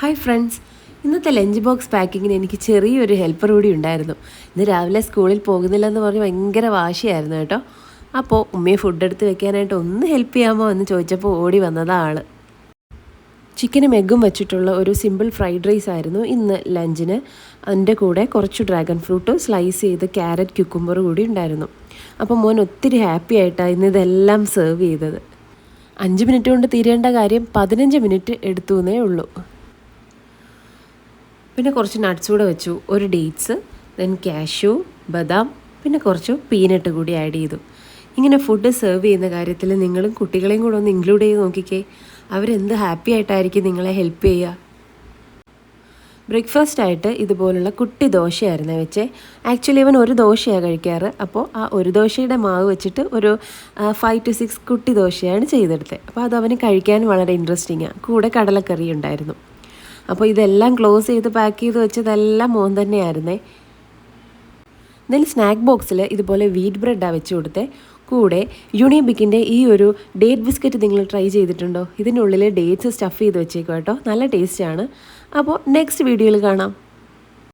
Hi friends, ഇന്നത്തെ lunch box പാക്കിങ്ങിന് എനിക്ക് ചെറിയൊരു ഹെൽപ്പർ കൂടി ഉണ്ടായിരുന്നു. ഇന്ന് രാവിലെ സ്കൂളിൽ പോകുന്നില്ലെന്ന് പറഞ്ഞ് ഭയങ്കര വാശിയായിരുന്നു കേട്ടോ. അപ്പോൾ ഉമ്മയെ ഫുഡ് എടുത്ത് വെക്കാനായിട്ട് ഒന്ന് ഹെൽപ്പ് ചെയ്യാമോ എന്ന് ചോദിച്ചപ്പോൾ ഓടി വന്നതാണ് ആൾ. ചിക്കനും എഗ്ഗും വെച്ചിട്ടുള്ള ഒരു സിമ്പിൾ ഫ്രൈഡ് റൈസ് ആയിരുന്നു ഇന്ന് ലഞ്ചിന്. അതിൻ്റെ കൂടെ കുറച്ച് ഡ്രാഗൺ ഫ്രൂട്ട് സ്ലൈസ് ചെയ്ത് ക്യാരറ്റ് ക്യുക്കുംബർ കൂടി ഉണ്ടായിരുന്നു. അപ്പോൾ മോൻ ഒത്തിരി ഹാപ്പി ആയിട്ടാണ് ഇന്ന് ഇതെല്ലാം സെർവ് ചെയ്തത്. 5 മിനിറ്റ് കൊണ്ട് തീരേണ്ട കാര്യം 15 മിനിറ്റ് എടുത്തു എന്നേ ഉള്ളൂ. പിന്നെ കുറച്ച് നട്ട്സ് കൂടെ വെച്ചു, ഒരു ഡേറ്റ്സ്, ദെൻ കാഷ്യൂ, ബദാം, പിന്നെ കുറച്ച് പീനട്ട് കൂടി ആഡ് ചെയ്തു. ഇങ്ങനെ ഫുഡ് സെർവ് ചെയ്യുന്ന കാര്യത്തിൽ നിങ്ങളും കുട്ടികളെയും കൂടെ ഒന്ന് ഇൻക്ലൂഡ് ചെയ്ത് നോക്കിക്കേ. അവരെന്ത് ഹാപ്പി ആയിട്ടായിരിക്കും നിങ്ങളെ ഹെൽപ്പ് ചെയ്യുക. ബ്രേക്ക്ഫാസ്റ്റ് ആയിട്ട് ഇതുപോലുള്ള കുട്ടി ദോശയായിരുന്നു വെച്ചേ. ആക്ച്വലി ഇവൻ ഒരു ദോശയാണ് കഴിക്കാറ്. അപ്പോൾ ആ ഒരു ദോശയുടെ മാവ് വെച്ചിട്ട് ഒരു 5 to 6 കുട്ടി ദോശയാണ് ചെയ്തെടുത്തത്. അപ്പോൾ അത് അവന് കഴിക്കാൻ വളരെ ഇൻട്രസ്റ്റിങ്ങാണ്. കൂടെ കടലക്കറി ഉണ്ടായിരുന്നു. അപ്പോൾ ഇതെല്ലാം ക്ലോസ് ചെയ്ത് പാക്ക് ചെയ്ത് വെച്ചതെല്ലാം മോൻ തന്നെയായിരുന്നേ. എന്നാലും സ്നാക്ക് ബോക്സിൽ ഇതുപോലെ വീറ്റ് ബ്രെഡാണ് വെച്ച് കൊടുത്തേ. കൂടെ യൂണിബിക്കിൻ്റെ ഈ ഒരു ഡേറ്റ് ബിസ്ക്കറ്റ് നിങ്ങൾ ട്രൈ ചെയ്തിട്ടുണ്ടോ? ഇതിനുള്ളിൽ ഡേറ്റ്സ് സ്റ്റഫ് ചെയ്ത് വെച്ചേക്കും കേട്ടോ. നല്ല ടേസ്റ്റാണ്. അപ്പോൾ നെക്സ്റ്റ് വീഡിയോയിൽ കാണാം.